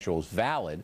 is valid,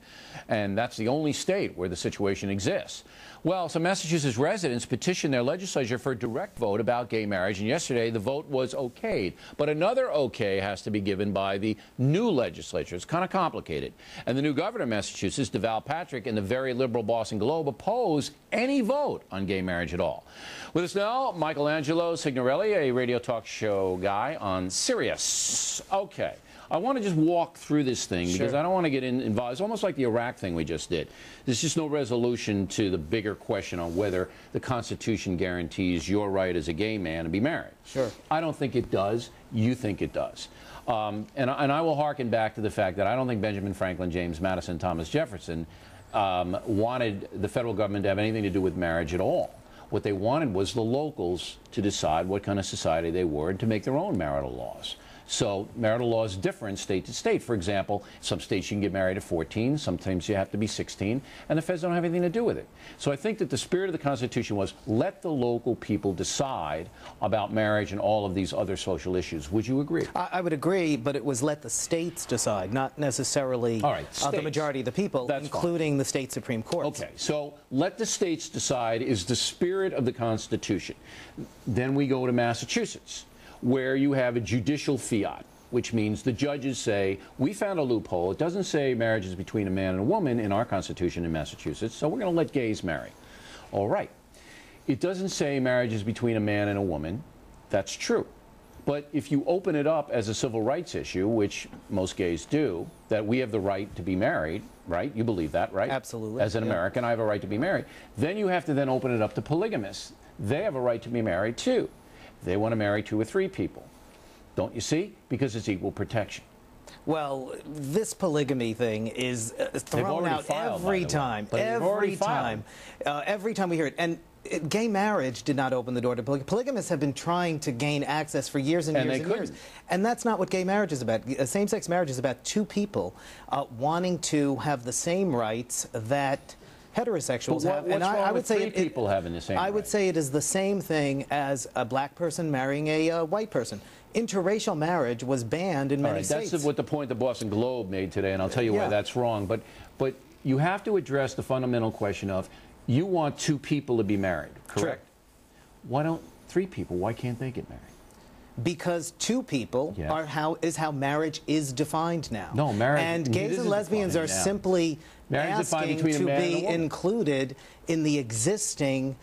and that's the only state where the situation exists. Well, some Massachusetts residents petitioned their legislature for a direct vote about gay marriage, and yesterday the vote was okayed. But another okay has to be given by the new legislature. It's kind of complicated. And the new governor of Massachusetts, DeVal Patrick, and the very liberal Boston Globe oppose any vote on gay marriage at all. With us now, Michelangelo Signorile, a radio talk show guy on Sirius. Okay. I want to just walk through this thing because I don't want to get involved. It's almost like the Iraq thing we just did. There's just no resolution to the bigger question on whether the Constitution guarantees your right as a gay man to be married. Sure. I don't think it does. You think it does. And I will hearken back to the fact that I don't think Benjamin Franklin, James Madison, Thomas Jefferson wanted the federal government to have anything to do with marriage at all. What they wanted was the locals to decide what kind of society they were and to make their own marital laws. So marital law is different state to state. For example, some states you can get married at 14, sometimes you have to be 16, and the feds don't have anything to do with it. So I think that the spirit of the Constitution was let the local people decide about marriage and all of these other social issues. Would you agree? I would agree, but it was let the states decide, not necessarily the majority of the people, including the state Supreme Courts. Okay, so let the states decide is the spirit of the Constitution. Then we go to Massachusetts, where you have a judicial fiat, which means the judges say, we found a loophole. It doesn't say marriage is between a man and a woman in our Constitution in Massachusetts, so we're going to let gays marry. All right. It doesn't say marriage is between a man and a woman. That's true. But if you open it up as a civil rights issue, which most gays do, that we have the right to be married, right? You believe that, right? Absolutely. As an American, I have a right to be married. Then you have to then open it up to polygamists. They have a right to be married, too. They want to marry 2 or 3 people. Don't you see? Because it's equal protection. Well, this polygamy thing is thrown out every time. Every time we hear it. And gay marriage did not open the door to polygamy. Polygamists have been trying to gain access for years and years and years. And that's not what gay marriage is about. Same-sex marriage is about 2 people wanting to have the same rights that heterosexuals have. And I would say people having the same. I would say it is the same thing as a black person marrying a white person. Interracial marriage was banned in many states. That's what the point the Boston Globe made today, and I'll tell you why that's wrong. But you have to address the fundamental question of you want 2 people to be married, correct? Why don't 3 people? Why can't they get married? Because 2 people are how marriage is defined now. No, marriage. And gays and lesbians are simply asking to be included in the existing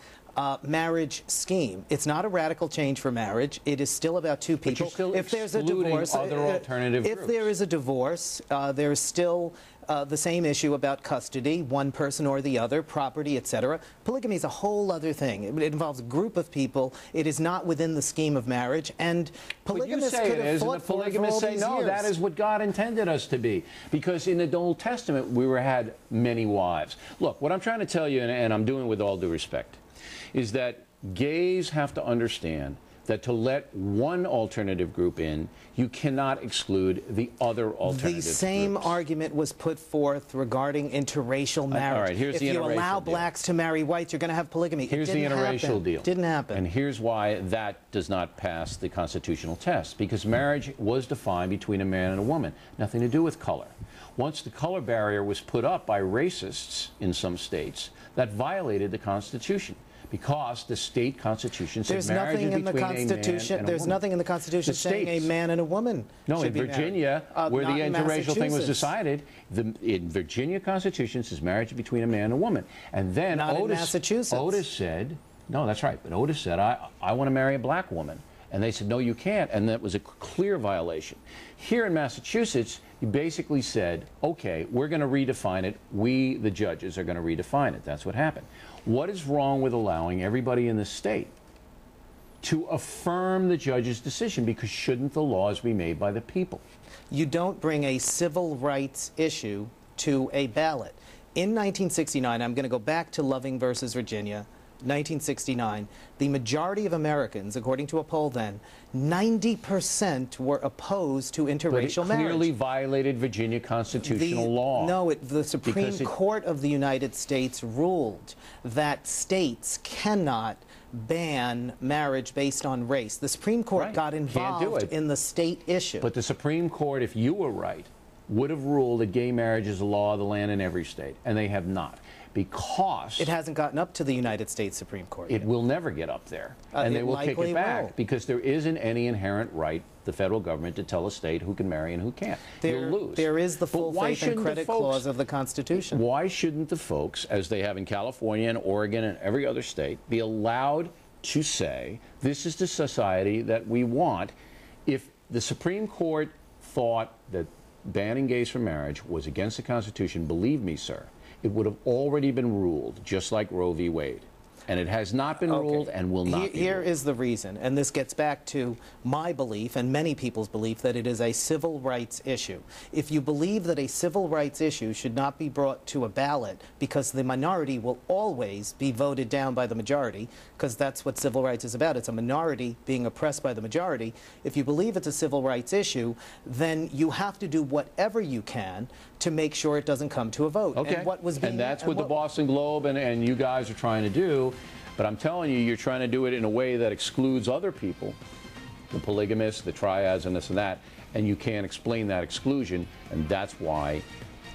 marriage scheme. It's not a radical change for marriage. It is still about 2 people. If there's a divorce, if there is a divorce, there is still the same issue about custody, one person or the other, property, etc. Polygamy is a whole other thing. It involves a group of people. It is not within the scheme of marriage. And polygamists could have fought for it for all these years. No, that is what God intended us to be. Because in the Old Testament, we had many wives. Look, what I'm trying to tell you, and I'm doing with all due respect, is that gays have to understand that to let one alternative group in, you cannot exclude the other alternative groups. The same argument was put forth regarding interracial marriage. All right, here's the interracial deal. If you allow blacks to marry whites, you're going to have polygamy. Here's the interracial deal. Didn't happen. And here's why that does not pass the constitutional test. Because marriage was defined between a man and a woman. Nothing to do with color. Once the color barrier was put up by racists in some states, that violated the Constitution. Because the state constitution says marriage is between a man and a woman. There's nothing in the Constitution saying a man and a woman should be married. No, in Virginia, where the interracial thing was decided, in Virginia Constitution says marriage is between a man and a woman. And then Otis said, no, that's right, but Otis said, I want to marry a black woman. And they said, no, you can't. And that was a clear violation. Here in Massachusetts, you basically said, okay, we're going to redefine it. We, the judges, are going to redefine it. That's what happened. What is wrong with allowing everybody in the state to affirm the judge's decision? Because shouldn't the laws be made by the people? You don't bring a civil rights issue to a ballot. In 1969, I'm going to go back to Loving versus Virginia, 1969, the majority of Americans, according to a poll then, 90% were opposed to interracial marriage. But it clearly violated Virginia constitutional law. No, the Supreme Court of the United States ruled that states cannot ban marriage based on race. The Supreme Court got involved in the state issue. But the Supreme Court, if you were right, would have ruled that gay marriage is the law of the land in every state, and they have not. Because it hasn't gotten up to the United States Supreme Court yet. It will never get up there, and they will kick it back because there isn't any inherent right, the federal government, to tell a state who can marry and who can't. You'll lose. There is the full faith and credit clause of the Constitution. Why shouldn't the folks, as they have in California and Oregon and every other state, be allowed to say, this is the society that we want? If the Supreme Court thought that banning gays from marriage was against the Constitution, believe me, sir, it would have already been ruled, just like Roe v. Wade. And it has not been ruled and will not be Here ruled. is the reason, and this gets back to my belief and many people's belief that it is a civil rights issue. If you believe that a civil rights issue should not be brought to a ballot because the minority will always be voted down by the majority, because that's what civil rights is about. It's a minority being oppressed by the majority. If you believe it's a civil rights issue, then you have to do whatever you can to make sure it doesn't come to a vote. Okay. And that's what the Boston Globe and you guys are trying to do. But I'm telling you, you're trying to do it in a way that excludes other people, the polygamists, the triads, and this and that, and you can't explain that exclusion, and that's why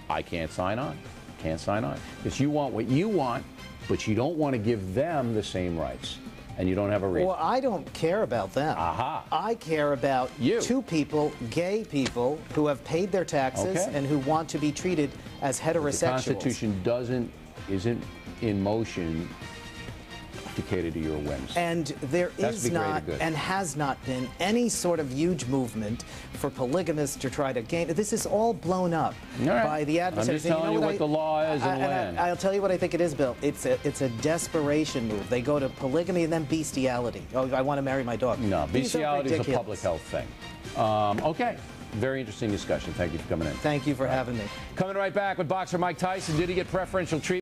I can't sign on. Can't sign on. Because you want what you want, but you don't want to give them the same rights, and you don't have a reason. Well, I don't care about them. Aha. I care about you. Two people, gay people, who have paid their taxes and who want to be treated as heterosexuals. The Constitution isn't in motion to cater to your whims. And there is not and has not been any sort of huge movement for polygamists to try to gain. This is all blown up by the adversaries. I'm just telling you what the law is in land. I'll tell you what I think it is, Bill. It's a desperation move. They go to polygamy and then bestiality. Oh, I want to marry my dog. No, bestiality is a public health thing. Okay. Very interesting discussion. Thank you for coming in. Thank you for having me. Coming right back with boxer Mike Tyson. Did he get preferential treatment?